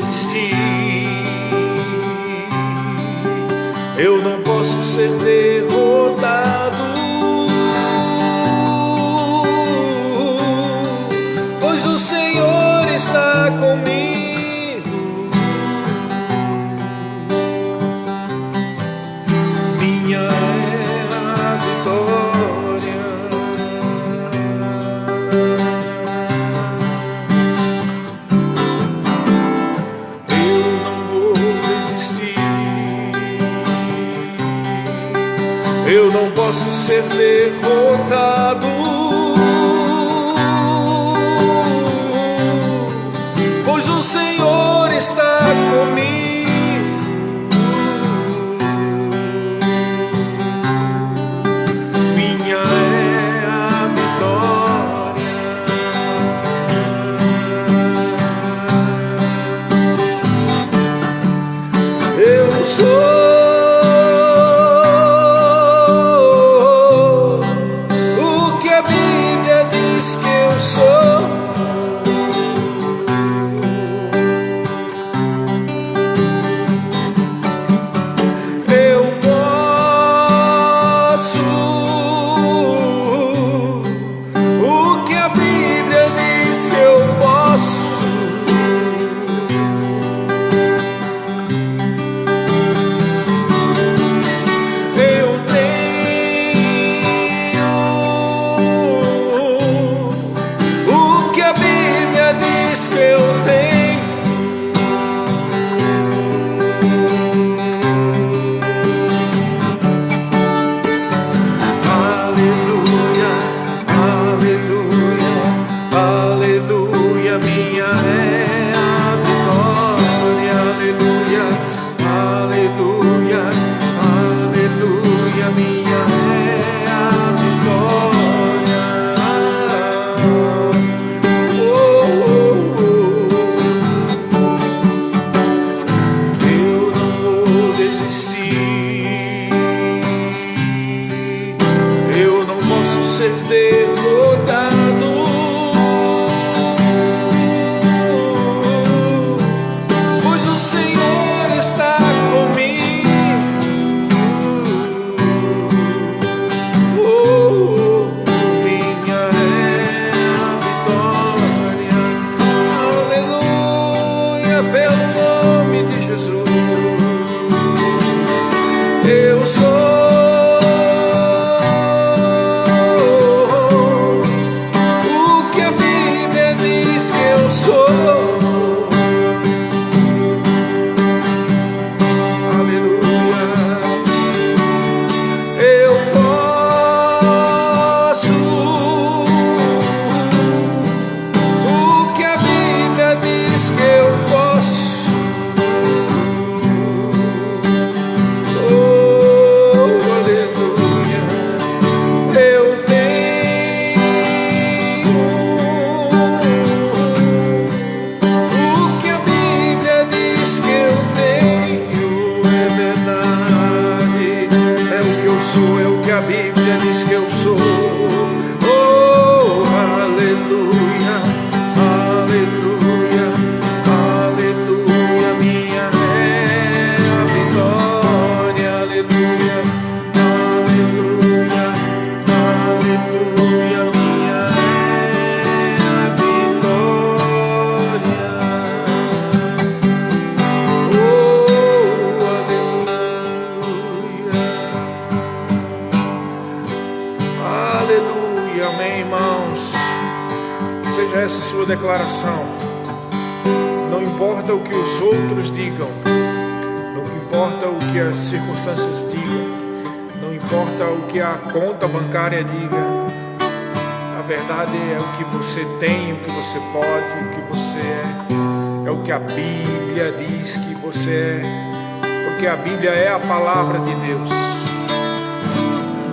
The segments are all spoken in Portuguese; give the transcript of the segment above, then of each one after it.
desistir. Eu não posso ser derrotado, pois o Senhor está comigo. Minha é a vitória. Eu não vou desistir. Eu não posso ser derrotado, pois o Senhor está comigo. Minha é a vitória. Eu sou que eu sou. Eu posso o que a Bíblia diz que eu posso. Que eu tenho. Aleluia, aleluia, aleluia, minha é a vitória. Aleluia, aleluia, aleluia, minha é a vitória. Eu não posso ser derrotado, pois o Senhor está comigo. Oh, minha é a vitória. Aleluia, pelo nome de Jesus. Eu sou o que a Bíblia diz que eu sou. Aleluia. Eu posso o que a Bíblia diz que eu posso. É o que a Bíblia diz que eu sou. Oh, aleluia, aleluia, aleluia, minha é a vitória. Aleluia, aleluia, aleluia, minha é a vitória. Oh, aleluia, amém, irmãos. Seja essa sua declaração. Não importa o que os outros digam, não importa o que as circunstâncias digam, não importa o que a conta bancária diga. A verdade é o que você tem, o que você pode, o que você é o que a Bíblia diz que você é, porque a Bíblia é a palavra de Deus.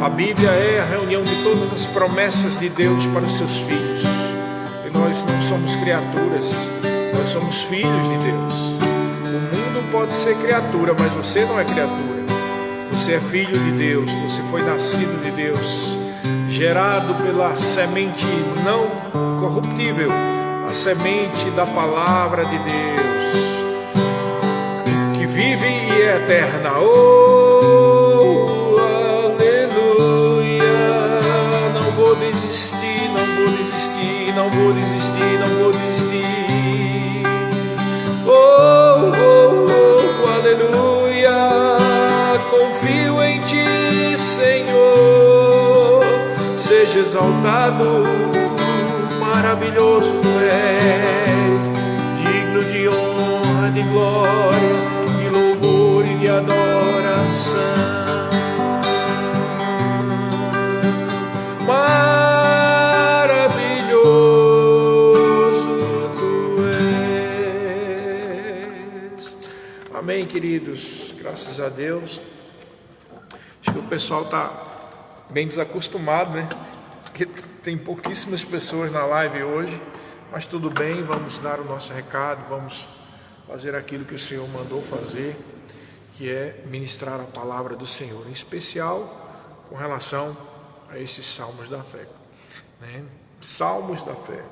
A Bíblia é a reunião de todas as promessas de Deus para os seus filhos. E nós não somos criaturas, nós somos filhos de Deus. O mundo pode ser criatura, mas você não é criatura. Você é filho de Deus, você foi nascido de Deus, gerado pela semente não corruptível, a semente da palavra de Deus. vive e é eterna. Oh, aleluia. Não vou desistir, não vou desistir, não vou desistir, não vou desistir. Oh, oh, oh, aleluia. Confio em ti, Senhor. Seja exaltado, maravilhoso tu és, digno de honra, de glória, de louvor e de adoração. Maravilhoso tu és. Amém, queridos, graças a Deus. Acho que o pessoal está bem desacostumado, né? Porque tem pouquíssimas pessoas na live hoje, mas tudo bem, vamos dar o nosso recado, vamos fazer aquilo que o Senhor mandou fazer, que é ministrar a palavra do Senhor, em especial com relação a esses salmos da fé, né? Salmos da fé.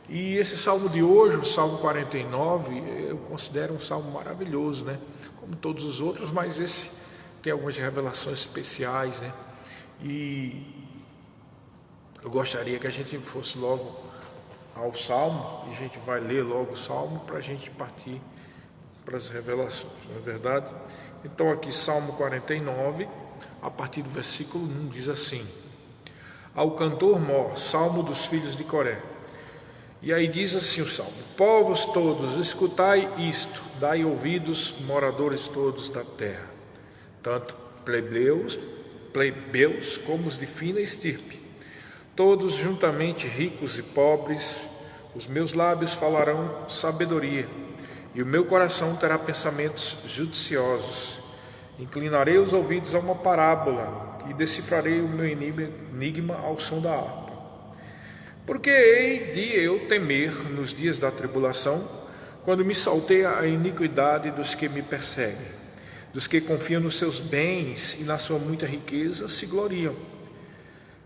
E esse salmo de hoje, o Salmo 49, eu considero um salmo maravilhoso, né? Como todos os outros, mas esse tem algumas revelações especiais, né? E eu gostaria que a gente fosse logo ao Salmo, e a gente vai ler logo o Salmo para a gente partir para as revelações, não é verdade? Então aqui Salmo 49, a partir do versículo 1, diz assim: ao cantor mor, Salmo dos filhos de Coré. E aí diz assim o Salmo: povos todos, escutai isto, dai ouvidos, moradores todos da terra, tanto plebeus como os de fina estirpe, todos juntamente ricos e pobres, os meus lábios falarão sabedoria, e o meu coração terá pensamentos judiciosos. Inclinarei os ouvidos a uma parábola, e decifrarei o meu enigma ao som da harpa. Porque hei de eu temer nos dias da tribulação, quando me salteia a iniquidade dos que me perseguem, dos que confiam nos seus bens e na sua muita riqueza se gloriam.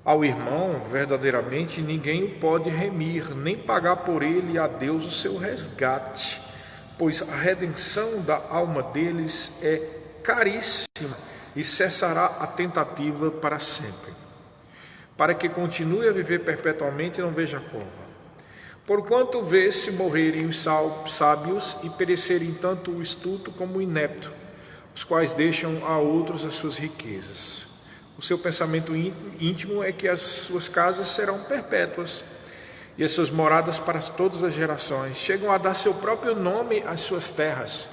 Ao irmão, verdadeiramente, ninguém o pode remir, nem pagar por ele a Deus o seu resgate, pois a redenção da alma deles é caríssima e cessará a tentativa para sempre, para que continue a viver perpetuamente e não veja cova. Porquanto vê-se morrerem os sábios e perecerem tanto o estulto como o inepto, os quais deixam a outros as suas riquezas. O seu pensamento íntimo é que as suas casas serão perpétuas e as suas moradas para todas as gerações. Chegam a dar seu próprio nome às suas terras.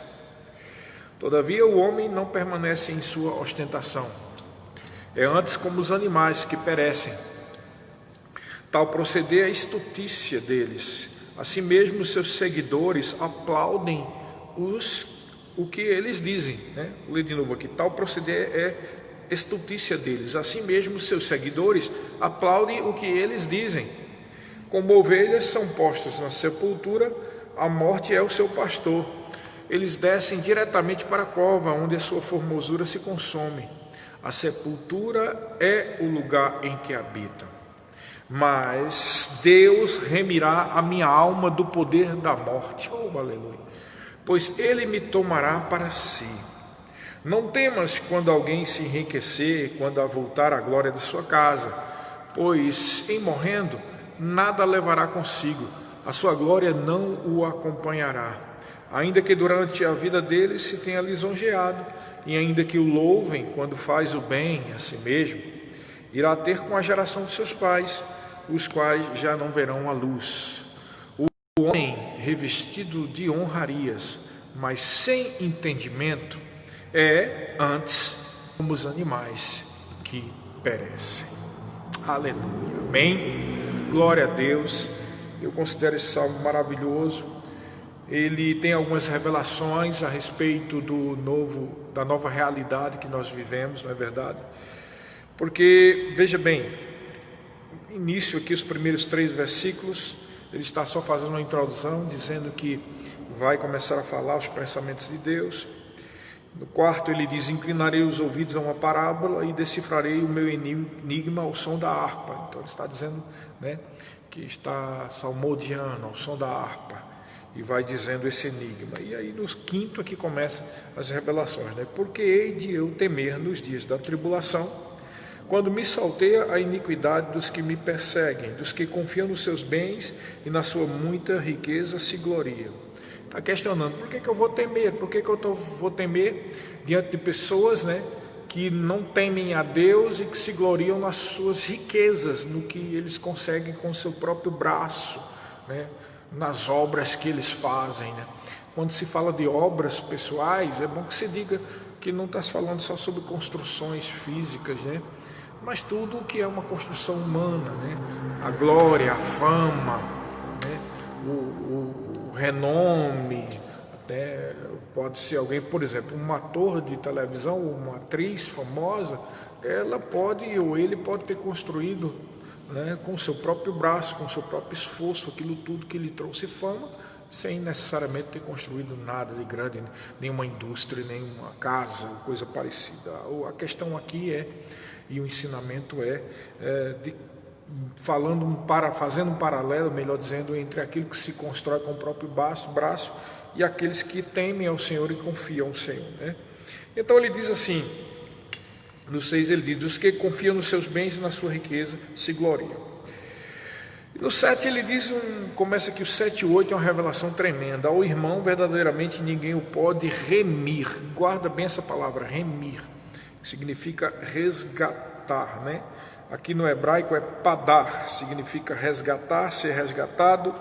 Todavia o homem não permanece em sua ostentação. É antes como os animais que perecem. Tal proceder é a estultícia deles. Assim mesmo seus seguidores aplaudem o que eles dizem, né? Vou ler de novo aqui. Tal proceder é estultícia deles. Assim mesmo seus seguidores aplaudem o que eles dizem. Como ovelhas são postas na sepultura, a morte é o seu pastor. Eles descem diretamente para a cova, onde a sua formosura se consome. A sepultura é o lugar em que habitam. Mas Deus remirá a minha alma do poder da morte. Oh, aleluia! Pois Ele me tomará para si. Não temas quando alguém se enriquecer, quando voltar à glória de sua casa, pois em morrendo nada levará consigo, a sua glória não o acompanhará. Ainda que durante a vida dele se tenha lisonjeado, e ainda que o louvem quando faz o bem a si mesmo, irá ter com a geração de seus pais, os quais já não verão a luz. O homem revestido de honrarias, mas sem entendimento, é antes como os animais que perecem. Aleluia, amém? Glória a Deus. Eu considero esse salmo maravilhoso. Ele tem algumas revelações a respeito da nova realidade que nós vivemos, não é verdade? Porque, veja bem, início aqui, os primeiros 3 versículos, ele está só fazendo uma introdução, dizendo que vai começar a falar os pensamentos de Deus. No 4 ele diz: inclinarei os ouvidos a uma parábola e decifrarei o meu enigma ao som da harpa. Então ele está dizendo, né, que está salmodiando ao som da harpa. e vai dizendo esse enigma. E aí no quinto aqui começa as revelações, né? Porque hei de eu temer nos dias da tribulação, quando me salteia a iniquidade dos que me perseguem, dos que confiam nos seus bens e na sua muita riqueza se gloriam. Está questionando, por que eu vou temer? Por que eu vou temer diante de pessoas, né, que não temem a Deus e que se gloriam nas suas riquezas, no que eles conseguem com o seu próprio braço, né, nas obras que eles fazem, né? Quando se fala de obras pessoais, é bom que se diga que não está se falando só sobre construções físicas, né? Mas tudo que é uma construção humana, né? A glória, a fama, né? O renome, até pode ser alguém, por exemplo, um ator de televisão ou uma atriz famosa, ela pode ou ele pode ter construído, né, com o seu próprio braço, com o seu próprio esforço, aquilo tudo que lhe trouxe fama, sem necessariamente ter construído nada de grande, nenhuma indústria, nenhuma casa, coisa parecida. A questão aqui e o ensinamento fazendo um paralelo, melhor dizendo, entre aquilo que se constrói com o próprio braço e aqueles que temem ao Senhor e confiam ao Senhor, né? Então ele diz assim, no 6 ele diz, os que confiam nos seus bens e na sua riqueza se gloriam. E no 7 ele diz, começa aqui o 7 e 8, é uma revelação tremenda. Ao irmão verdadeiramente ninguém o pode remir. Guarda bem essa palavra, remir, que significa resgatar, né? Aqui no hebraico é padar, significa resgatar, ser resgatado,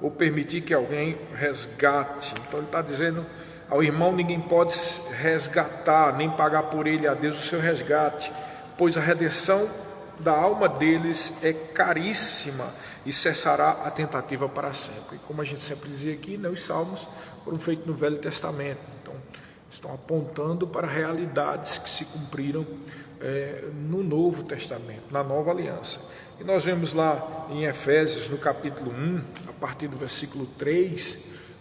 ou permitir que alguém resgate. Então ele está dizendo, ao irmão ninguém pode resgatar, nem pagar por ele a Deus o seu resgate, pois a redenção da alma deles é caríssima e cessará a tentativa para sempre. E como a gente sempre dizia aqui, né, os salmos foram feitos no Velho Testamento, então estão apontando para realidades que se cumpriram no Novo Testamento, na Nova Aliança. E nós vemos lá em Efésios, no capítulo 1, a partir do versículo 3,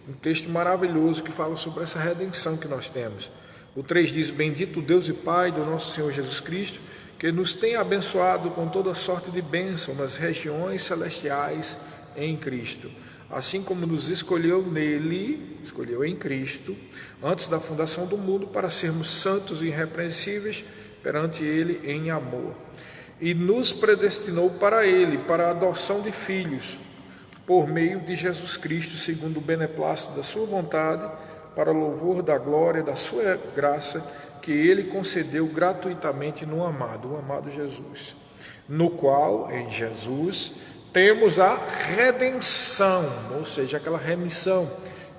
um texto maravilhoso que fala sobre essa redenção que nós temos. O 3 diz, bendito Deus e Pai do nosso Senhor Jesus Cristo, que nos tem abençoado com toda sorte de bênção nas regiões celestiais em Cristo, assim como nos escolheu em Cristo, antes da fundação do mundo, para sermos santos e irrepreensíveis perante Ele em amor. E nos predestinou para Ele, para a adoção de filhos, por meio de Jesus Cristo, segundo o beneplácito da sua vontade, para louvor da glória da sua graça, que Ele concedeu gratuitamente no amado, o amado Jesus, no qual, em Jesus, temos a redenção, ou seja, aquela remissão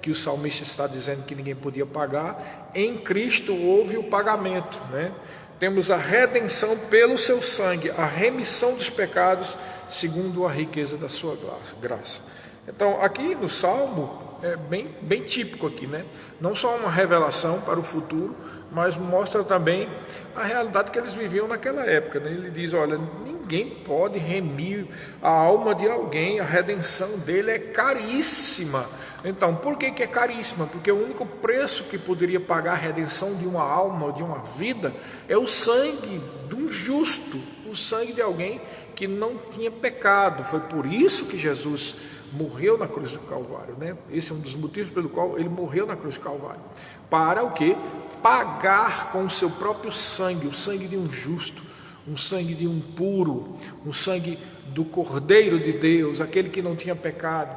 que o salmista está dizendo que ninguém podia pagar. Em Cristo houve o pagamento, né? Temos a redenção pelo seu sangue, a remissão dos pecados, segundo a riqueza da sua graça. Então, aqui no Salmo, é bem típico aqui, né? Não só uma revelação para o futuro, mas mostra também a realidade que eles viviam naquela época, né? Ele diz, olha, ninguém pode remir a alma de alguém, a redenção dele é caríssima. Então, por que é caríssima? Porque o único preço que poderia pagar a redenção de uma alma, de uma vida, é o sangue de um justo, o sangue de alguém que não tinha pecado. Foi por isso que Jesus morreu na cruz do Calvário, né? Esse é um dos motivos pelo qual ele morreu na cruz do Calvário. Para o quê? Pagar com o seu próprio sangue, o sangue de um justo, um sangue de um puro, um sangue do Cordeiro de Deus, aquele que não tinha pecado.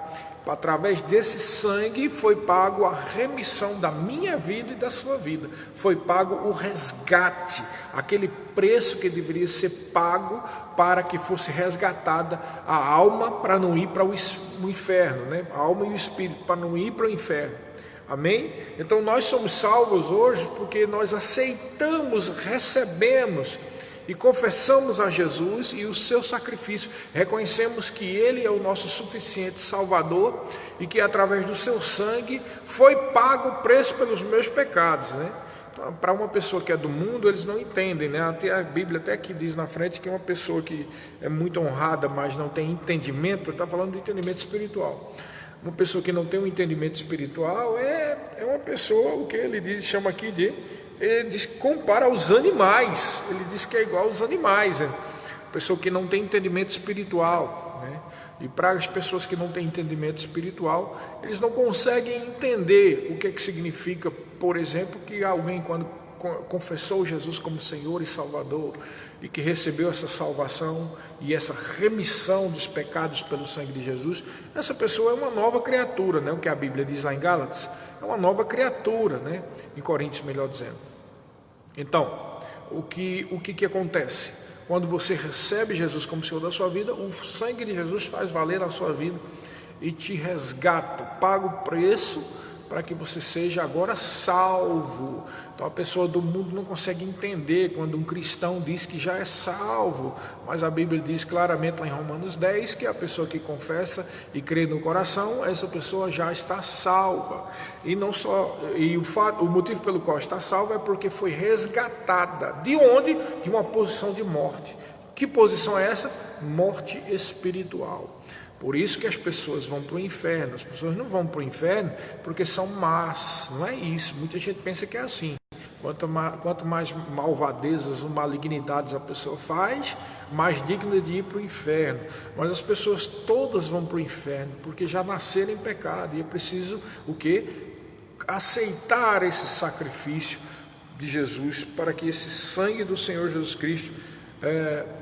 Através desse sangue foi pago a remissão da minha vida e da sua vida. Foi pago o resgate, aquele preço que deveria ser pago para que fosse resgatada a alma para não ir para o inferno, né? A alma e o espírito para não ir para o inferno. Amém? Então nós somos salvos hoje porque nós aceitamos, recebemos e confessamos a Jesus e o seu sacrifício, reconhecemos que Ele é o nosso suficiente Salvador e que através do seu sangue foi pago o preço pelos meus pecados, né? Então, para uma pessoa que é do mundo, eles não entendem, né? Até a Bíblia até aqui diz na frente que uma pessoa que é muito honrada, mas não tem entendimento, está falando de entendimento espiritual. Uma pessoa que não tem um entendimento espiritual é uma pessoa, o que ele diz, chama aqui de... Ele diz que compara aos animais, ele diz que é igual aos animais, né? Pessoa que não tem entendimento espiritual, né? E para as pessoas que não têm entendimento espiritual, eles não conseguem entender o que é que significa, por exemplo, que alguém quando confessou Jesus como Senhor e Salvador e que recebeu essa salvação e essa remissão dos pecados pelo sangue de Jesus, essa pessoa é uma nova criatura, né? O que a Bíblia diz lá em Gálatas, é uma nova criatura, né? Em Coríntios, melhor dizendo. Então, o que acontece? Quando você recebe Jesus como Senhor da sua vida, o sangue de Jesus faz valer a sua vida e te resgata, paga o preço para que você seja agora salvo. Então a pessoa do mundo não consegue entender quando um cristão diz que já é salvo, mas a Bíblia diz claramente lá em Romanos 10 que a pessoa que confessa e crê no coração, essa pessoa já está salva. E não só, o motivo pelo qual está salva é porque foi resgatada. De onde? De uma posição de morte. Que posição é essa? Morte espiritual. Por isso que as pessoas vão para o inferno. As pessoas não vão para o inferno porque são más. Não é isso. Muita gente pensa que é assim. Quanto mais malvadezas ou malignidades a pessoa faz, mais digna de ir para o inferno. Mas as pessoas todas vão para o inferno porque já nasceram em pecado. E é preciso o quê? Aceitar esse sacrifício de Jesus para que esse sangue do Senhor Jesus Cristo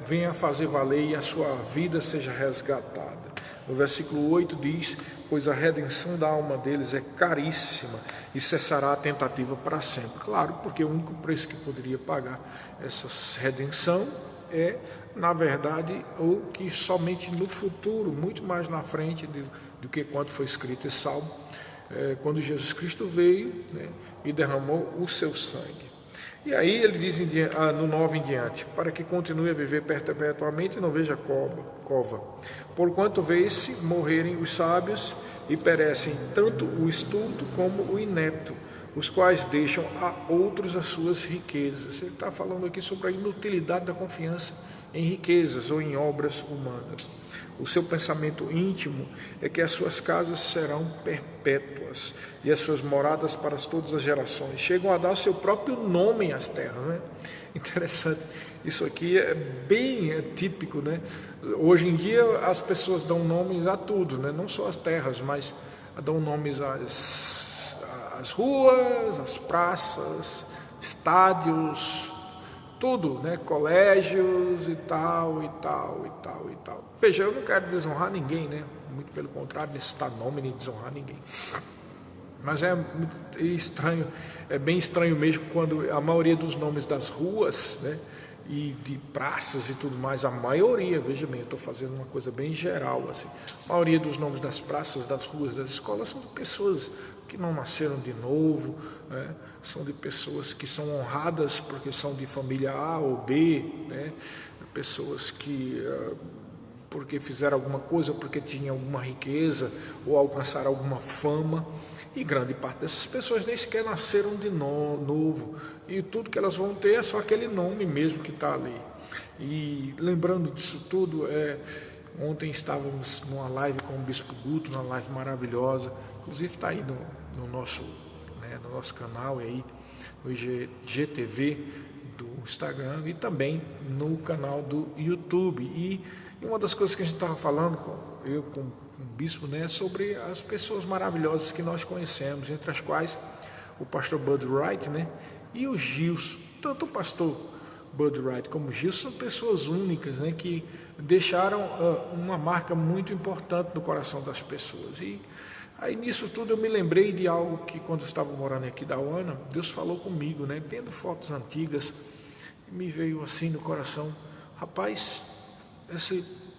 venha fazer valer e a sua vida seja resgatada. No versículo 8 diz: pois a redenção da alma deles é caríssima e cessará a tentativa para sempre. Claro, porque o único preço que poderia pagar essa redenção é, na verdade, o que somente no futuro, muito mais na frente do que quando foi escrito esse salmo, quando Jesus Cristo veio, né, e derramou o seu sangue. E aí ele diz no 9 em diante: para que continue a viver perpetuamente e não veja cova. Porquanto vê-se morrerem os sábios e perecem tanto o estulto como o inepto, os quais deixam a outros as suas riquezas. Ele está falando aqui sobre a inutilidade da confiança em riquezas ou em obras humanas. O seu pensamento íntimo é que as suas casas serão perpétuas e as suas moradas para todas as gerações. Chegam a dar o seu próprio nome às terras, né? Interessante. Isso aqui é bem típico, né? Hoje em dia as pessoas dão nomes a tudo, né? Não só às terras, mas dão nomes às ruas, às praças, estádios, tudo, né? Colégios e tal, e tal, e tal, e tal. Veja, eu não quero desonrar ninguém, né? Muito pelo contrário, citar nome nem desonrar ninguém. Mas é muito estranho, é bem estranho mesmo quando a maioria dos nomes das ruas, né? E de praças e tudo mais, a maioria, veja bem, eu estou fazendo uma coisa bem geral, assim, a maioria dos nomes das praças, das ruas, das escolas são de pessoas que não nasceram de novo, né? São de pessoas que são honradas porque são de família A ou B, né? Pessoas que porque fizeram alguma coisa, porque tinham alguma riqueza ou alcançaram alguma fama. E grande parte dessas pessoas nem sequer nasceram de novo. E tudo que elas vão ter é só aquele nome mesmo que está ali. E lembrando disso tudo, ontem estávamos numa live com o Bispo Guto, uma live maravilhosa. Inclusive está aí no nosso canal, aí, no IGTV do Instagram e também no canal do YouTube. E uma das coisas que a gente estava falando, com o bispo, né, sobre as pessoas maravilhosas que nós conhecemos, entre as quais o pastor Bud Wright, né, e o Gilson. Tanto o pastor Bud Wright como o Gilson são pessoas únicas, né, que deixaram uma marca muito importante no coração das pessoas. E aí nisso tudo eu me lembrei de algo que quando eu estava morando aqui da UANA, Deus falou comigo, né, vendo fotos antigas, me veio assim no coração: rapaz,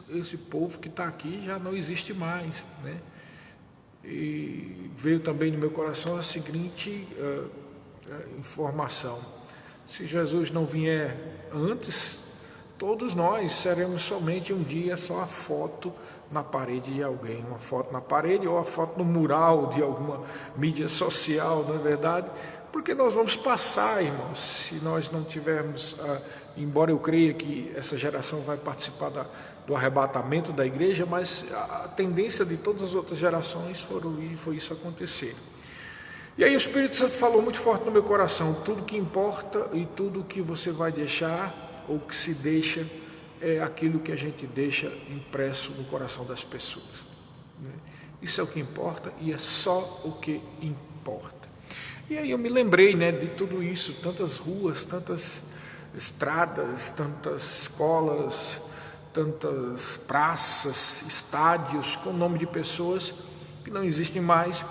esse povo que está aqui já não existe mais, né? E veio também no meu coração a seguinte informação: se Jesus não vier antes, todos nós seremos somente um dia só a foto na parede de alguém, uma foto na parede ou a foto no mural de alguma mídia social, não é verdade? Porque nós vamos passar, irmãos, se nós não tivermos, embora eu creia que essa geração vai participar do arrebatamento da igreja, mas a tendência de todas as outras gerações foi isso acontecer. E aí o Espírito Santo falou muito forte no meu coração: tudo que importa e tudo que você vai deixar ou que se deixa é aquilo que a gente deixa impresso no coração das pessoas, né? Isso é o que importa e é só o que importa. E aí eu me lembrei, né, de tudo isso, tantas ruas, tantas estradas, tantas escolas, tantas praças, estádios com o nome de pessoas que não existem mais,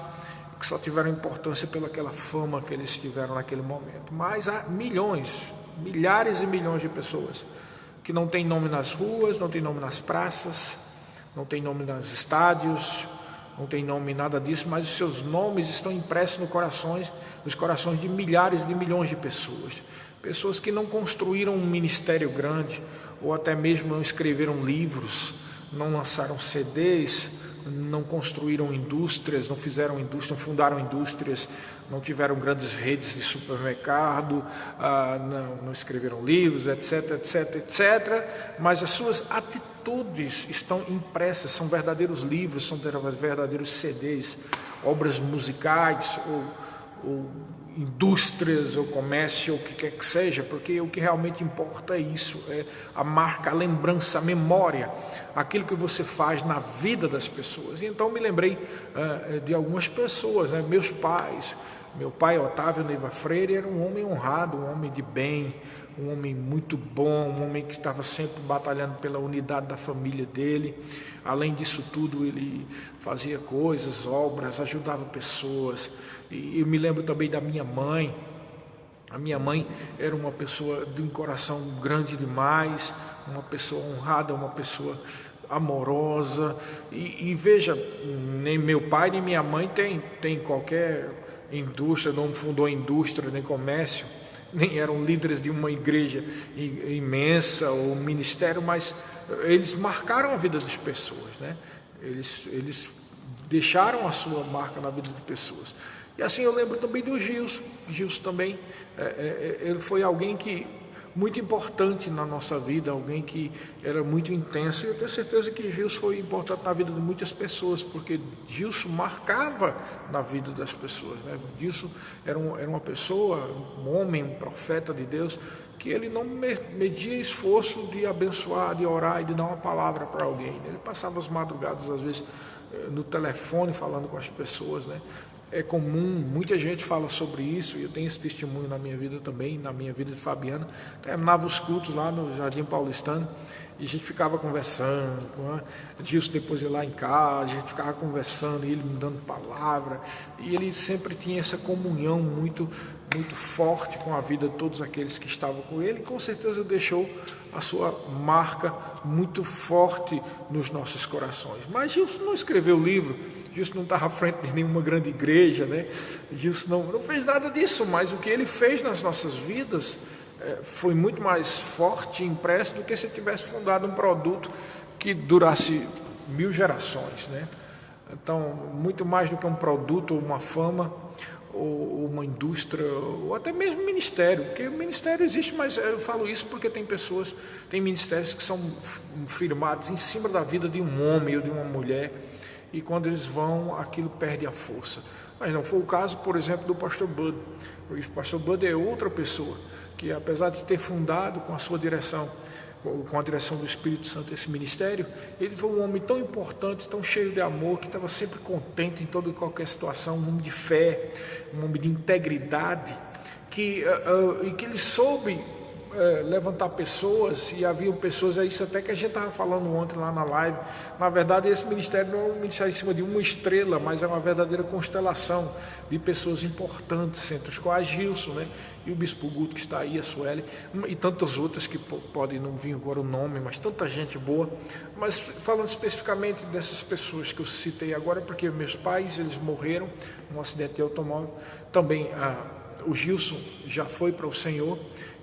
que só tiveram importância pelaquela fama que eles tiveram naquele momento. Mas há milhões, milhares e milhões de pessoas que não têm nome nas ruas, não têm nome nas praças, não têm nome nos estádios, não tem nome nada disso, mas os seus nomes estão impressos nos corações de milhares de milhões de pessoas. Pessoas que não construíram um ministério grande, ou até mesmo não escreveram livros, não lançaram CDs, não construíram indústrias, não fizeram indústria, não fundaram indústrias, não tiveram grandes redes de supermercado, não escreveram livros, etc, etc, etc. Mas as suas atitudes estão impressas, são verdadeiros livros, são verdadeiros CDs, obras musicais, ou indústrias, ou comércio, ou o que quer que seja, porque o que realmente importa é isso, é a marca, a lembrança, a memória, aquilo que você faz na vida das pessoas. E então me lembrei de algumas pessoas, né? Meus pais. Meu pai, Otávio Neiva Freire, era um homem honrado, um homem de bem, um homem muito bom, um homem que estava sempre batalhando pela unidade da família dele. Além disso tudo, ele fazia coisas, obras, ajudava pessoas. E eu me lembro também da minha mãe. A minha mãe era uma pessoa de um coração grande demais, uma pessoa honrada, uma pessoa amorosa. E veja, nem meu pai nem minha mãe tem qualquer indústria, não fundou indústria nem comércio, nem eram líderes de uma igreja imensa ou ministério, mas eles marcaram a vida das pessoas, né? Eles deixaram a sua marca na vida de pessoas. E assim eu lembro também do Gilson. Gilson também, ele foi alguém que muito importante na nossa vida, alguém que era muito intenso, e eu tenho certeza que Gilson foi importante na vida de muitas pessoas, porque Gilson marcava na vida das pessoas, né? Gilson era uma pessoa, um homem, um profeta de Deus, que ele não media esforço de abençoar, de orar e de dar uma palavra para alguém. Ele passava as madrugadas, às vezes, no telefone falando com as pessoas, né? É comum, muita gente fala sobre isso, e eu tenho esse testemunho na minha vida também, na minha vida de Fabiana. Terminava os cultos lá no Jardim Paulistano e a gente ficava conversando, né? Gilson depois ia lá em casa, a gente ficava conversando, e ele me dando palavra, e ele sempre tinha essa comunhão muito, muito forte com a vida de todos aqueles que estavam com ele, e com certeza deixou a sua marca muito forte nos nossos corações. Mas Gilson não escreveu livro, Gilson não estava à frente de nenhuma grande igreja, né? Gilson não fez nada disso, mas o que ele fez nas nossas vidas foi muito mais forte e impresso do que se tivesse fundado um produto que durasse 1000 gerações, né? Então, muito mais do que um produto ou uma fama, ou uma indústria, ou até mesmo ministério, porque o ministério existe, mas eu falo isso porque tem ministérios que são firmados em cima da vida de um homem ou de uma mulher, e quando eles vão, aquilo perde a força. Mas não foi o caso, por exemplo, do pastor Bud. O pastor Bud é outra pessoa que, apesar de ter fundado com a sua direção, com a direção do Espírito Santo esse ministério, ele foi um homem tão importante, tão cheio de amor, que estava sempre contente em toda e qualquer situação, um homem de fé, um homem de integridade, que ele soube levantar pessoas, e havia pessoas, é isso até que a gente estava falando ontem lá na live. Na verdade, esse ministério não é um ministério em cima de uma estrela, mas é uma verdadeira constelação de pessoas importantes, entre os quais Gilson, né? E o Bispo Guto, que está aí, a Sueli, e tantas outras que podem não vir agora o nome, mas tanta gente boa. Mas falando especificamente dessas pessoas que eu citei agora, porque meus pais, eles morreram num acidente de automóvel, também o Gilson já foi para o Senhor,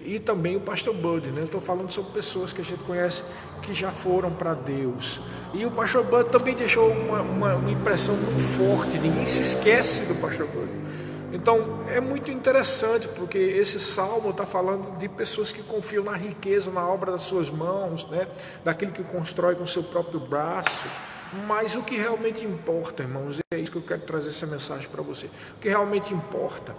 e também o pastor Bud, né? Eu estou falando sobre pessoas que a gente conhece que já foram para Deus. E o pastor Bud também deixou uma impressão muito forte, ninguém se esquece do pastor Bud. Então é muito interessante, porque esse salmo está falando de pessoas que confiam na riqueza, na obra das suas mãos, né? Daquilo que constrói com o seu próprio braço. Mas o que realmente importa, irmãos, é isso que eu quero trazer essa mensagem para você. O que realmente importa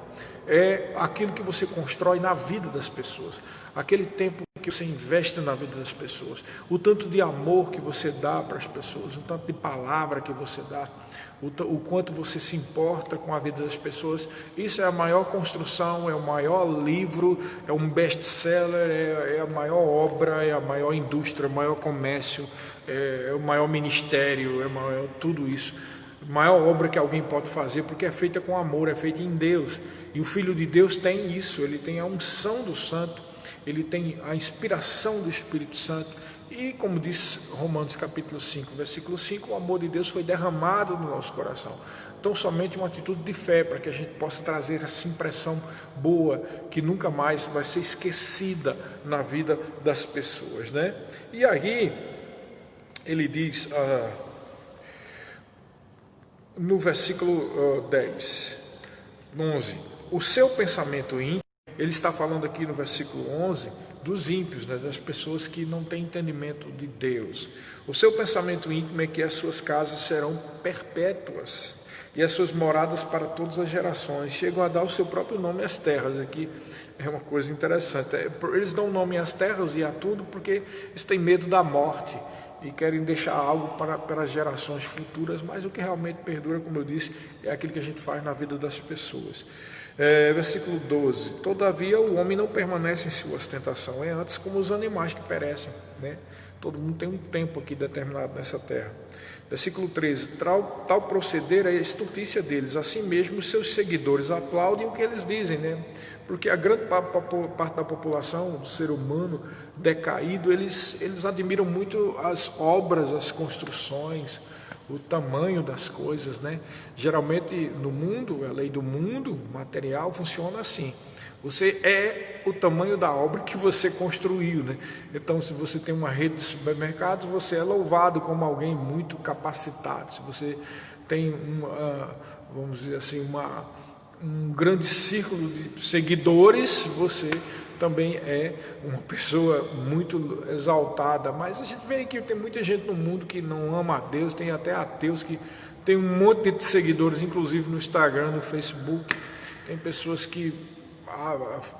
é aquilo que você constrói na vida das pessoas. Aquele tempo que você investe na vida das pessoas, o tanto de amor que você dá para as pessoas, o tanto de palavra que você dá, o quanto você se importa com a vida das pessoas. Isso é a maior construção, é o maior livro, é um best-seller, é a maior obra, é a maior indústria, é o maior comércio, é o maior ministério, é maior, tudo isso. A maior obra que alguém pode fazer, porque é feita com amor, é feita em Deus. E o Filho de Deus tem isso, ele tem a unção do Santo, ele tem a inspiração do Espírito Santo. E como diz Romanos capítulo 5, versículo 5, o amor de Deus foi derramado no nosso coração. Então somente uma atitude de fé, para que a gente possa trazer essa impressão boa, que nunca mais vai ser esquecida na vida das pessoas, né? E aí, ele diz, no versículo 10, 11, o seu pensamento íntimo, ele está falando aqui no versículo 11, dos ímpios, né, das pessoas que não têm entendimento de Deus. O seu pensamento íntimo é que as suas casas serão perpétuas e as suas moradas para todas as gerações. Chegam a dar o seu próprio nome às terras. Aqui é uma coisa interessante. Eles dão nome às terras e a tudo porque eles têm medo da morte e querem deixar algo para as gerações futuras, mas o que realmente perdura, como eu disse, é aquilo que a gente faz na vida das pessoas. Versículo 12, todavia o homem não permanece em sua ostentação, é antes como os animais que perecem, né? Todo mundo tem um tempo aqui determinado nessa terra. Versículo 13, tal proceder é a estultícia deles, assim mesmo os seus seguidores aplaudem o que eles dizem, né? Porque a grande parte da população, do ser humano decaído, eles admiram muito as obras, as construções, o tamanho das coisas, né? Geralmente no mundo, a lei do mundo material funciona assim: você é o tamanho da obra que você construiu, né? Então, se você tem uma rede de supermercados, você é louvado como alguém muito capacitado. Se você tem vamos dizer assim, um grande círculo de seguidores, você também é uma pessoa muito exaltada. Mas a gente vê que tem muita gente no mundo que não ama a Deus, tem até ateus que tem um monte de seguidores, inclusive no Instagram, no Facebook. Tem pessoas que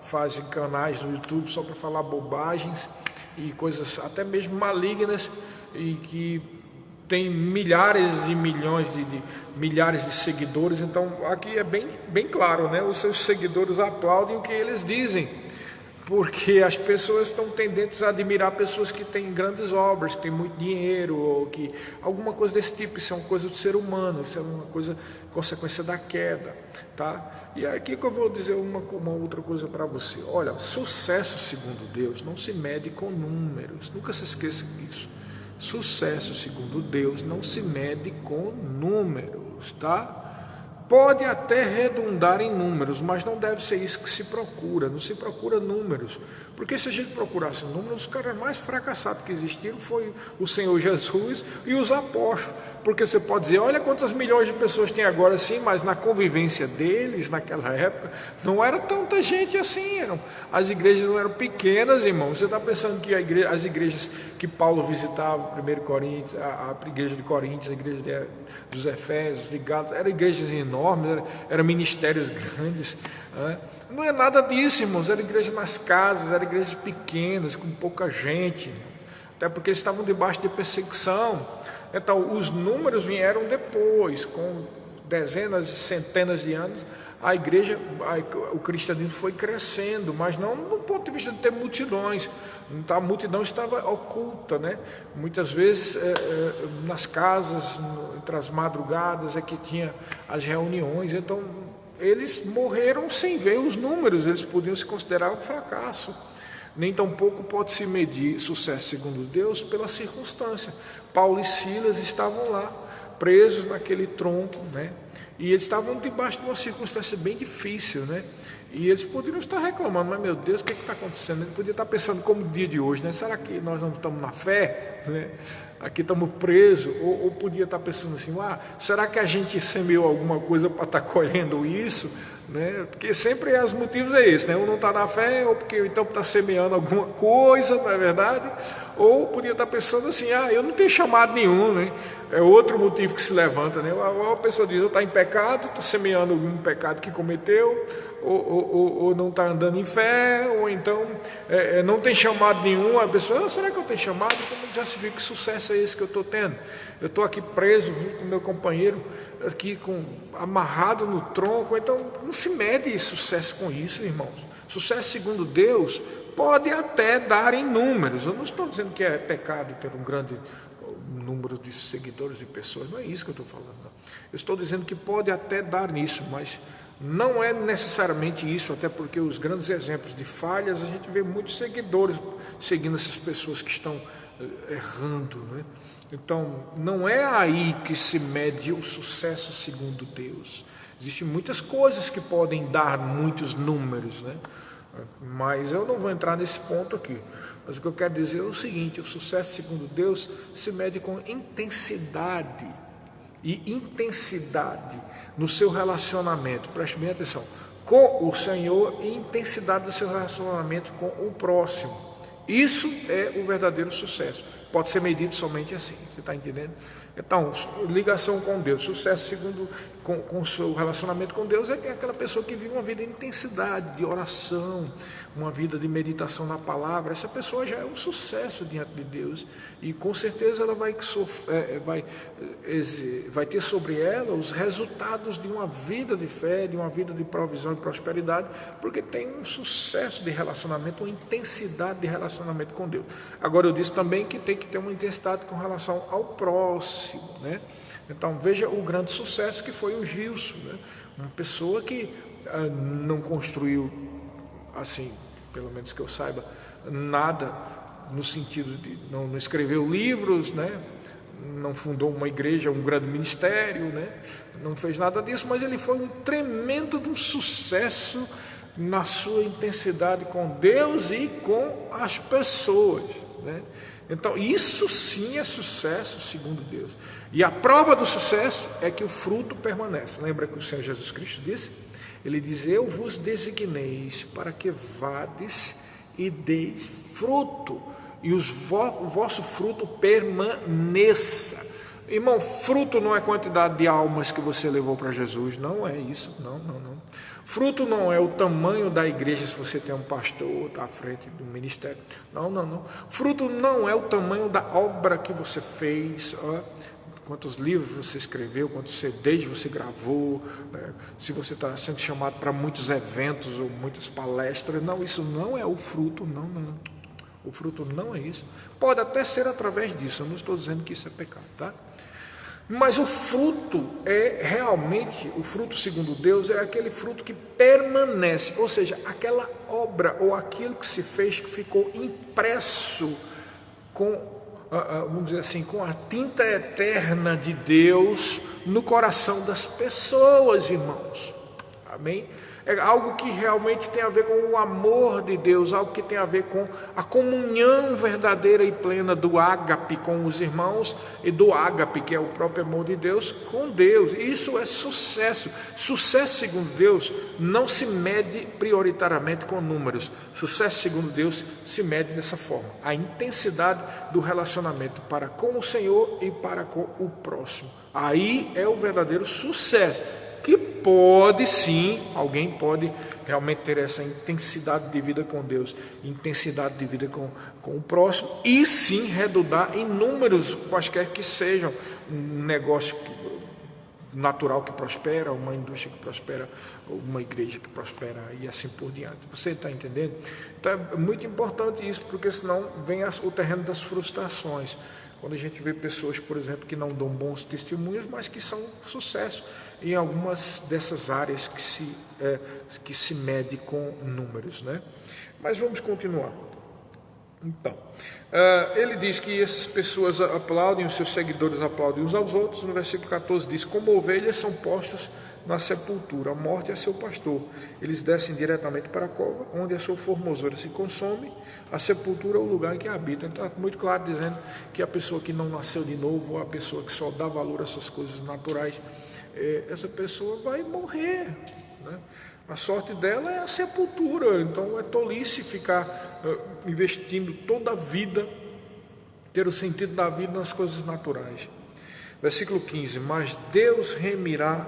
fazem canais no YouTube só para falar bobagens e coisas até mesmo malignas, e que tem milhares e milhões milhares de seguidores. Então aqui é bem claro, né? Os seus seguidores aplaudem o que eles dizem, porque as pessoas estão tendentes a admirar pessoas que têm grandes obras, que têm muito dinheiro, ou que alguma coisa desse tipo. Isso é uma coisa do ser humano, isso é uma coisa, consequência da queda, tá? E aqui que eu vou dizer uma outra coisa para você. Olha, sucesso segundo Deus não se mede com números, nunca se esqueça disso. Sucesso segundo Deus não se mede com números, tá? Pode até redundar em números, mas não deve ser isso que se procura. Não se procura números, porque se a gente procurasse números, os caras mais fracassados que existiram foi o Senhor Jesus e os apóstolos. Porque você pode dizer, olha quantas milhões de pessoas tem agora, sim, mas na convivência deles, naquela época, não era tanta gente assim. As igrejas não eram pequenas, irmão. Você está pensando que as igrejas que Paulo visitava, 1 Coríntios, a igreja de Coríntios, a igreja dos Efésios, de Gálatas, eram igrejas enormes, eram ministérios grandes, né? Não é nada disso, irmãos. Era igreja nas casas, eram igrejas pequenas, com pouca gente, até porque eles estavam debaixo de perseguição. Então os números vieram depois, com dezenas e centenas de anos. A igreja, o cristianismo foi crescendo, mas não no ponto de vista de ter multidões. A multidão estava oculta, né? Muitas vezes nas casas, entre as madrugadas, é que tinha as reuniões. Então eles morreram sem ver os números, eles podiam se considerar um fracasso. Nem tampouco pode se medir sucesso segundo Deus pela circunstância. Paulo e Silas estavam lá, presos naquele tronco, né? E eles estavam debaixo de uma circunstância bem difícil, né? E eles poderiam estar reclamando, mas meu Deus, o que está acontecendo? Ele podia estar pensando como o dia de hoje, né? Será que nós não estamos na fé, né? Aqui estamos presos, ou podia estar pensando assim, será que a gente semeou alguma coisa para estar colhendo isso, né? Porque sempre os motivos é esse, né? Um não está na fé, ou porque então está semeando alguma coisa, não é verdade? Ou podia estar pensando assim, eu não tenho chamado nenhum, né? É outro motivo que se levanta, né? Ou a pessoa diz, ou está em pecado, está semeando um pecado que cometeu, ou não está andando em fé, ou então não tem chamado nenhum. A pessoa, será que eu tenho chamado? Como já se viu, que sucesso é esse que eu estou tendo? Eu estou aqui preso junto com meu companheiro, aqui amarrado no tronco. Então não se mede sucesso com isso, irmãos. Sucesso segundo Deus pode até dar em números. Eu não estou dizendo que é pecado ter um grande número de seguidores e pessoas, não é isso que eu estou falando, não. Eu estou dizendo que pode até dar nisso, mas não é necessariamente isso, até porque os grandes exemplos de falhas, a gente vê muitos seguidores seguindo essas pessoas que estão errando, né? Então, não é aí que se mede o sucesso segundo Deus. Existem muitas coisas que podem dar muitos números, né? Mas eu não vou entrar nesse ponto aqui. Mas o que eu quero dizer é o seguinte: o sucesso segundo Deus se mede com intensidade. E intensidade no seu relacionamento, preste bem atenção, com o Senhor, e intensidade do seu relacionamento com o próximo. Isso é o verdadeiro sucesso. Pode ser medido somente assim, você está entendendo? Então, ligação com Deus, sucesso segundo com o seu relacionamento com Deus é aquela pessoa que vive uma vida de intensidade, de oração, uma vida de meditação na palavra. Essa pessoa já é um sucesso diante de Deus, e com certeza ela vai ter sobre ela os resultados de uma vida de fé, de uma vida de provisão e prosperidade, porque tem um sucesso de relacionamento, uma intensidade de relacionamento com Deus. Agora, eu disse também que tem que ter uma intensidade com relação ao próximo, né? Então veja o grande sucesso que foi o Gilson, né? Uma pessoa que não construiu, assim, pelo menos que eu saiba, nada no sentido de não escreveu livros, né? Não fundou uma igreja, um grande ministério, né? Não fez nada disso, mas ele foi um tremendo de um sucesso na sua intensidade com Deus e com as pessoas, né? Então isso sim é sucesso segundo Deus. E a prova do sucesso é que o fruto permanece. Lembra que o Senhor Jesus Cristo disse? Ele diz: eu vos designeis para que vades e deis fruto, e o vosso fruto permaneça. Irmão, fruto não é quantidade de almas que você levou para Jesus, não é isso, não. Fruto não é o tamanho da igreja, se você tem um pastor, está à frente do ministério, não. Fruto não é o tamanho da obra que você fez, quantos livros você escreveu, quantos CDs você gravou, né? Se você está sendo chamado para muitos eventos ou muitas palestras. Não, isso não é o fruto, não. O fruto não é isso. Pode até ser através disso, eu não estou dizendo que isso é pecado, tá? Mas o fruto realmente, o fruto segundo Deus é aquele fruto que permanece, ou seja, aquela obra ou aquilo que se fez, que ficou impresso com, vamos dizer assim, com a tinta eterna de Deus no coração das pessoas, irmãos. Amém? É algo que realmente tem a ver com o amor de Deus, algo que tem a ver com a comunhão verdadeira e plena do ágape com os irmãos, e do ágape, que é o próprio amor de Deus, com Deus. Isso é sucesso. Sucesso segundo Deus não se mede prioritariamente com números. Sucesso segundo Deus se mede dessa forma: a intensidade do relacionamento para com o Senhor e para com o próximo. Aí é o verdadeiro sucesso, que pode sim, alguém pode realmente ter essa intensidade de vida com Deus, intensidade de vida com o próximo, e sim redundar em números quaisquer que sejam, um negócio natural que prospera, uma indústria que prospera, uma igreja que prospera, e assim por diante. Você está entendendo? Então é muito importante isso, porque senão vem o terreno das frustrações. Quando a gente vê pessoas, por exemplo, que não dão bons testemunhos, mas que são sucesso em algumas dessas áreas que se mede com números, né? Mas vamos continuar. Então, ele diz que essas pessoas aplaudem, os seus seguidores aplaudem uns aos outros. No versículo 14 diz: como ovelhas são postas na sepultura, a morte é seu pastor, eles descem diretamente para a cova, onde a sua formosura se consome, a sepultura é o lugar em que habitam. Então está muito claro dizendo que a pessoa que não nasceu de novo, a pessoa que só dá valor a essas coisas naturais, essa pessoa vai morrer, né? A sorte dela é a sepultura. Então é tolice ficar investindo toda a vida ter o sentido da vida nas coisas naturais. Versículo 15, mas Deus remirá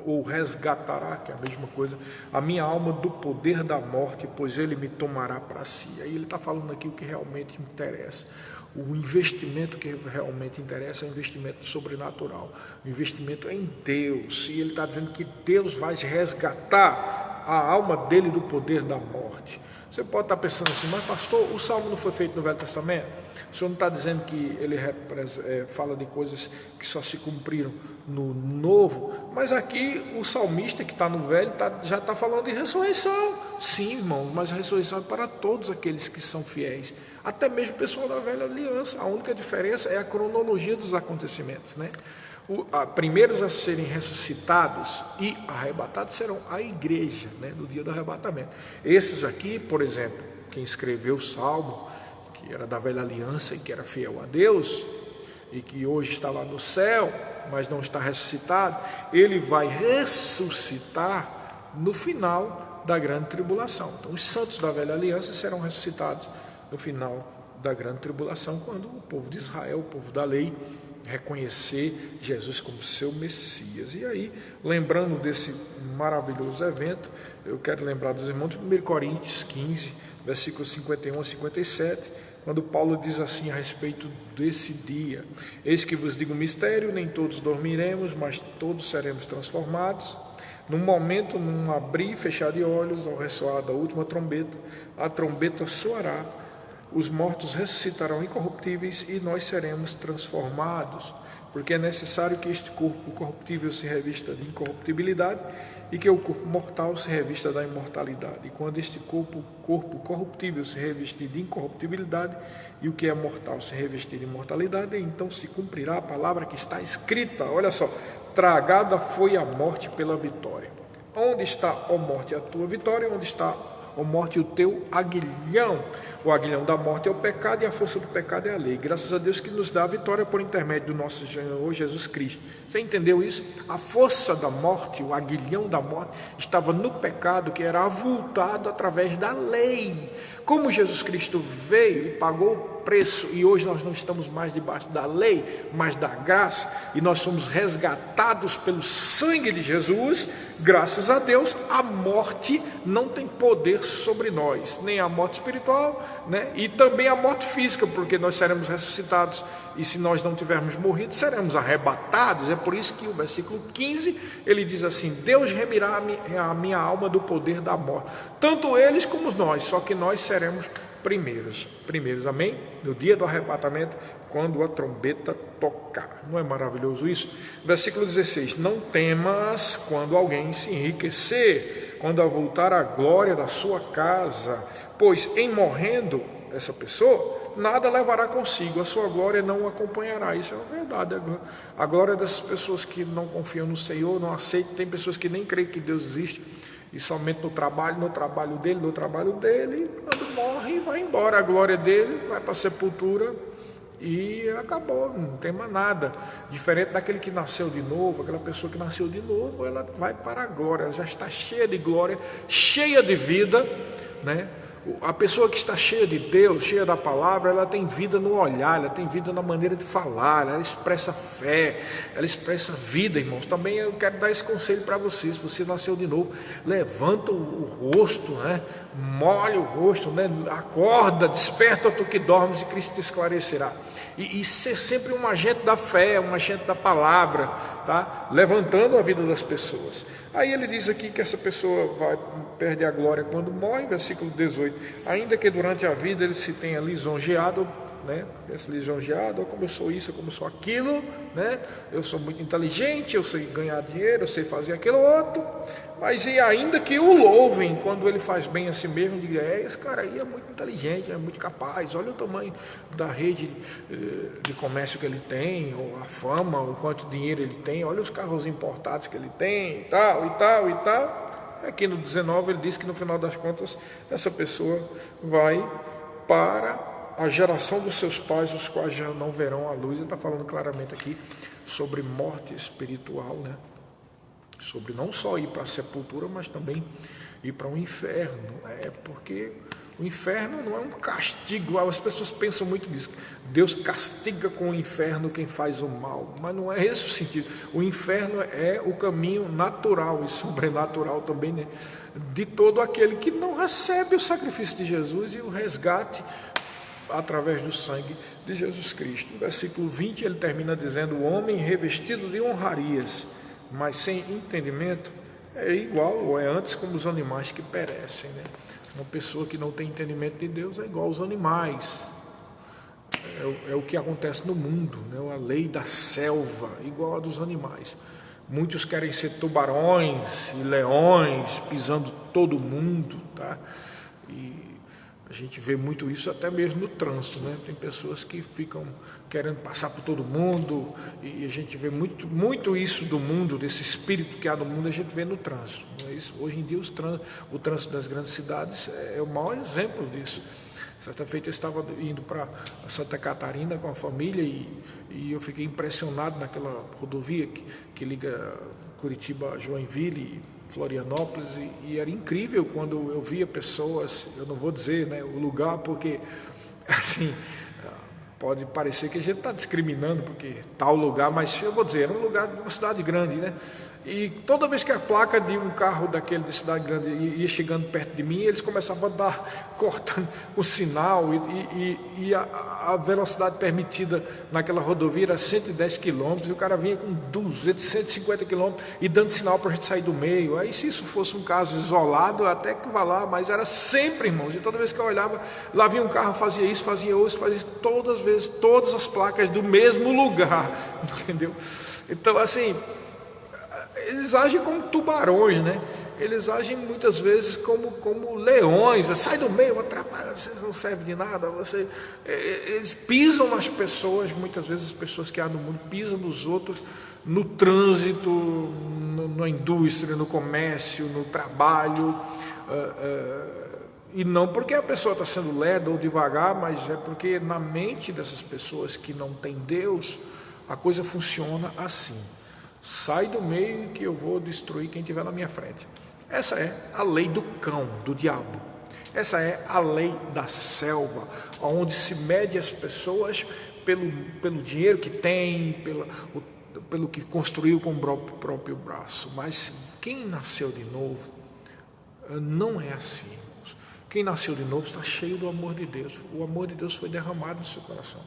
ou resgatará, que é a mesma coisa, a minha alma do poder da morte, pois ele me tomará para si. Aí ele está falando aqui o que realmente interessa. O investimento que realmente interessa é o investimento sobrenatural, o investimento em Deus. E ele está dizendo que Deus vai resgatar a alma dele do poder da morte. Você pode estar pensando assim, mas pastor, o salmo não foi feito no Velho Testamento? O senhor não está dizendo que ele fala de coisas que só se cumpriram no Novo? Mas aqui o salmista que está no Velho já está falando de ressurreição. Sim, irmãos, mas a ressurreição é para todos aqueles que são fiéis, até mesmo o pessoal da Velha Aliança. A única diferença é a cronologia dos acontecimentos, né? Primeiros a serem ressuscitados e arrebatados serão a igreja, né, no dia do arrebatamento. Esses aqui, por exemplo, quem escreveu o Salmo, que era da Velha Aliança e que era fiel a Deus, e que hoje está lá no céu, mas não está ressuscitado, ele vai ressuscitar no final da grande tribulação. Então os santos da Velha Aliança serão ressuscitados no final da grande tribulação, quando o povo de Israel, o povo da lei, reconhecer Jesus como seu Messias. E aí, lembrando desse maravilhoso evento, eu quero lembrar dos irmãos de 1 Coríntios 15, versículos 51 a 57, quando Paulo diz assim a respeito desse dia: eis que vos digo um mistério, nem todos dormiremos, mas todos seremos transformados, num momento, num abrir e fechar de olhos, ao ressoar da última trombeta, a trombeta soará, os mortos ressuscitarão incorruptíveis e nós seremos transformados, porque é necessário que este corpo corruptível se revista de incorruptibilidade e que o corpo mortal se revista da imortalidade. E quando este corpo corruptível se revestir de incorruptibilidade e o que é mortal se revestir de imortalidade, então se cumprirá a palavra que está escrita. Olha só, tragada foi a morte pela vitória. Onde está, ó morte, a tua vitória? Onde está, ó morte, o teu aguilhão? O aguilhão da morte é o pecado e a força do pecado é a lei. Graças a Deus que nos dá a vitória por intermédio do nosso Senhor Jesus Cristo. Você entendeu isso? A força da morte, o aguilhão da morte, estava no pecado, que era avultado através da lei. Como Jesus Cristo veio e pagou o preço, e hoje nós não estamos mais debaixo da lei, mas da graça, e nós somos resgatados pelo sangue de Jesus, graças a Deus, a morte não tem poder sobre nós, nem a morte espiritual, né? E também a morte física, porque nós seremos ressuscitados, e se nós não tivermos morrido, seremos arrebatados. É por isso que o versículo 15, ele diz assim: Deus remirá a minha alma do poder da morte, tanto eles como nós, só que nós seremos primeiros, amém? No dia do arrebatamento, quando a trombeta tocar. Não é maravilhoso isso? Versículo 16: não temas quando alguém se enriquecer, quando voltar a glória da sua casa, pois em morrendo essa pessoa, nada levará consigo, a sua glória não o acompanhará. Isso é uma verdade. A glória dessas pessoas que não confiam no Senhor, não aceitam, tem pessoas que nem creem que Deus existe, e somente no trabalho dele, quando morre, vai embora a glória dele, vai para a sepultura e acabou, não tem mais nada. Diferente daquele que nasceu de novo, aquela pessoa que nasceu de novo, ela vai para a glória, ela já está cheia de glória, cheia de vida, né? A pessoa que está cheia de Deus, cheia da palavra, ela tem vida no olhar, ela tem vida na maneira de falar, ela expressa fé, ela expressa vida, irmãos. Também eu quero dar esse conselho para vocês: se você nasceu de novo, levanta o rosto, né? Molha o rosto, né? Acorda, desperta tu que dormes e Cristo te esclarecerá. E ser sempre um agente da fé, um agente da palavra, tá? Levantando a vida das pessoas. Aí ele diz aqui que essa pessoa perde a glória quando morre, versículo 18: ainda que durante a vida ele se tenha lisonjeado, né? Lisonjeado, como eu sou isso, como eu sou aquilo, né? Eu sou muito inteligente, eu sei ganhar dinheiro, eu sei fazer aquilo outro, mas e ainda que o louvem quando ele faz bem a si mesmo, diga: esse cara aí é muito inteligente, é muito capaz, olha o tamanho da rede de comércio que ele tem, ou a fama, o quanto dinheiro ele tem, olha os carros importados que ele tem, e tal, e tal, e tal. Aqui no 19 ele diz que no final das contas essa pessoa vai para a geração dos seus pais, os quais já não verão a luz. Ele está falando claramente aqui sobre morte espiritual, né? Sobre não só ir para a sepultura, mas também ir para o inferno. Porque o inferno não é um castigo. As pessoas pensam muito nisso. Deus castiga com o inferno quem faz o mal, mas não é esse o sentido. O inferno é o caminho natural e sobrenatural também, né, de todo aquele que não recebe o sacrifício de Jesus e o resgate através do sangue de Jesus Cristo. No versículo 20 ele termina dizendo: o homem revestido de honrarias, mas sem entendimento, é igual ou é antes como os animais que perecem, né? Uma pessoa que não tem entendimento de Deus é igual aos animais. É o que acontece no mundo, né? A lei da selva, igual a dos animais. Muitos querem ser tubarões e leões, pisando todo mundo, tá? E a gente vê muito isso até mesmo no trânsito, né? Tem pessoas que ficam querendo passar por todo mundo, e a gente vê muito isso do mundo, desse espírito que há no mundo, a gente vê no trânsito. Mas hoje em dia o trânsito das grandes cidades é o maior exemplo disso. Certa feita eu estava indo para Santa Catarina com a família e eu fiquei impressionado naquela rodovia que liga Curitiba a Joinville, Florianópolis, e era incrível quando eu via pessoas, eu não vou dizer, né, o lugar, porque assim, pode parecer que a gente está discriminando porque tal lugar, mas eu vou dizer, era um lugar de uma cidade grande, né? E toda vez que a placa de um carro daquele de cidade grande ia chegando perto de mim, eles começavam a cortando o sinal, e a velocidade permitida naquela rodovia era 110 km, e o cara vinha com 200, 150 km e dando sinal para a gente sair do meio. Aí se isso fosse um caso isolado, até que vá lá, mas era sempre, irmãos, e toda vez que eu olhava, lá vinha um carro, fazia isso, todas as vezes, todas as placas do mesmo lugar, entendeu? Então, assim, eles agem como tubarões, né? Eles agem muitas vezes como leões. Sai do meio, atrapalha, vocês não servem de nada. Eles pisam nas pessoas, muitas vezes as pessoas que há no mundo pisam nos outros, no trânsito, na indústria, no comércio, no trabalho. E não porque a pessoa está sendo lerda ou devagar, mas é porque na mente dessas pessoas que não têm Deus, a coisa funciona assim: sai do meio que eu vou destruir quem estiver na minha frente. Essa é a lei do cão, do diabo. Essa é a lei da selva, onde se mede as pessoas pelo dinheiro que tem, pelo que construiu com o próprio braço. Mas quem nasceu de novo não é assim. Quem nasceu de novo está cheio do amor de Deus. O amor de Deus foi derramado no seu coração.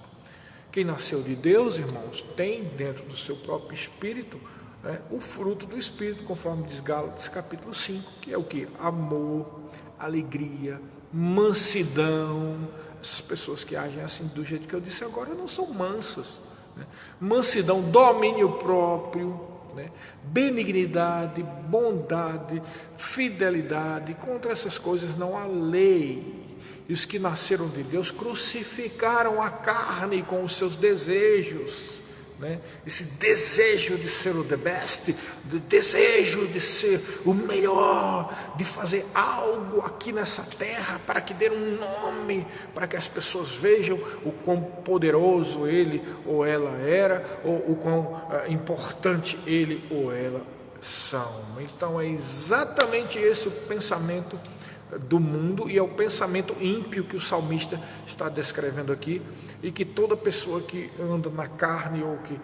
Quem nasceu de Deus, irmãos, tem dentro do seu próprio espírito, né, o fruto do Espírito, conforme diz Gálatas capítulo 5, que é o que? Amor, alegria, mansidão. Essas pessoas que agem assim do jeito que eu disse agora não são mansas, né? Mansidão, domínio próprio, né? Benignidade, bondade, fidelidade. Contra essas coisas não há lei. E os que nasceram de Deus crucificaram a carne com os seus desejos, né? Esse desejo de ser o the best, o desejo de ser o melhor, de fazer algo aqui nessa terra para que dê um nome, para que as pessoas vejam o quão poderoso ele ou ela era, ou o quão importante ele ou ela são. Então é exatamente esse o pensamento do mundo, e é o pensamento ímpio que o salmista está descrevendo aqui, e que toda pessoa que anda na carne ou que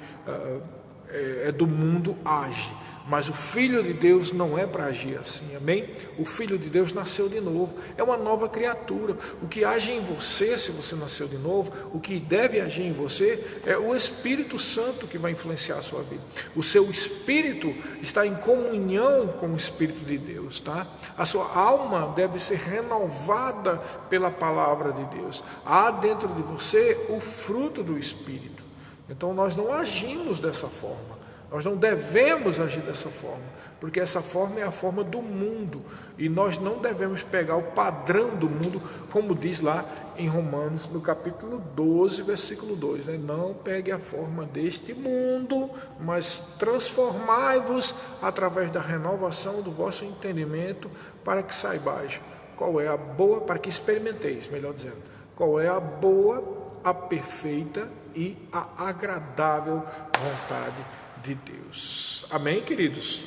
é do mundo age. Mas o Filho de Deus não é para agir assim, amém? O Filho de Deus nasceu de novo, é uma nova criatura. O que age em você, se você nasceu de novo, o que deve agir em você é o Espírito Santo que vai influenciar a sua vida. O seu espírito está em comunhão com o Espírito de Deus, tá? A sua alma deve ser renovada pela palavra de Deus. Há dentro de você o fruto do Espírito. Então nós não agimos dessa forma. Nós não devemos agir dessa forma, porque essa forma é a forma do mundo, e nós não devemos pegar o padrão do mundo, como diz lá em Romanos, no capítulo 12, versículo 2, né? Não pegue a forma deste mundo, mas transformai-vos através da renovação do vosso entendimento, para que saibais qual é a boa, para que experimenteis, melhor dizendo, qual é a boa, a perfeita e a agradável vontade de Deus. Amém, queridos?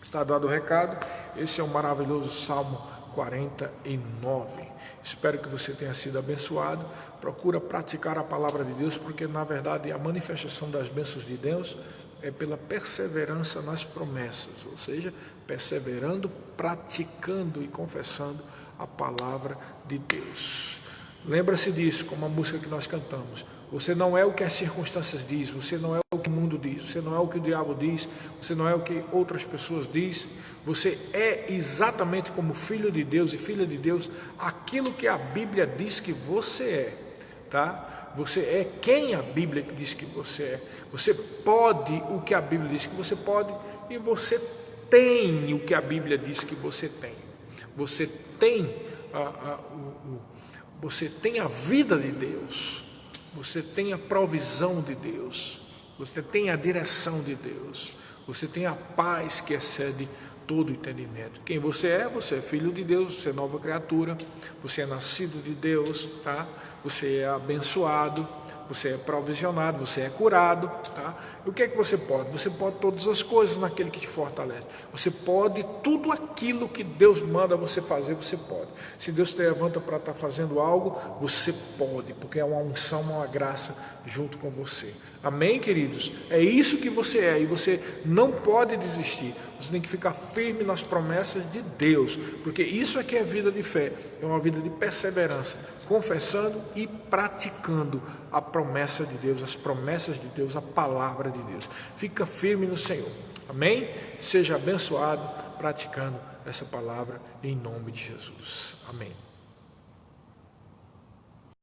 Está dado o recado. Esse é o maravilhoso Salmo 49. Espero que você tenha sido abençoado. Procura praticar a palavra de Deus, porque na verdade a manifestação das bênçãos de Deus é pela perseverança nas promessas, ou seja, perseverando, praticando e confessando a palavra de Deus. Lembra-se disso, como a música que nós cantamos. Você não é o que as circunstâncias dizem, você não é o que o mundo diz, você não é o que o diabo diz, você não é o que outras pessoas dizem. Você é exatamente como filho de Deus e filha de Deus, aquilo que a Bíblia diz que você é, tá? Você é quem a Bíblia diz que você é. Você pode o que a Bíblia diz que você pode e você tem o que a Bíblia diz que você tem. Você tem você tem a vida de Deus, você tem a provisão de Deus, você tem a direção de Deus, você tem a paz que excede todo entendimento. Quem você é filho de Deus, você é nova criatura, você é nascido de Deus, tá? Você é abençoado, você é provisionado, você é curado, tá? E o que é que você pode? Você pode todas as coisas naquele que te fortalece. Você pode tudo aquilo que Deus manda você fazer, você pode. Se Deus te levanta para estar fazendo algo, você pode, porque é uma unção, uma graça junto com você. Amém, queridos? É isso que você é e você não pode desistir. Você tem que ficar firme nas promessas de Deus, porque isso é que é vida de fé, é uma vida de perseverança, confessando e praticando a promessa de Deus, as promessas de Deus, a palavra de Deus. Fica firme no Senhor. Amém? Seja abençoado praticando essa palavra em nome de Jesus. Amém.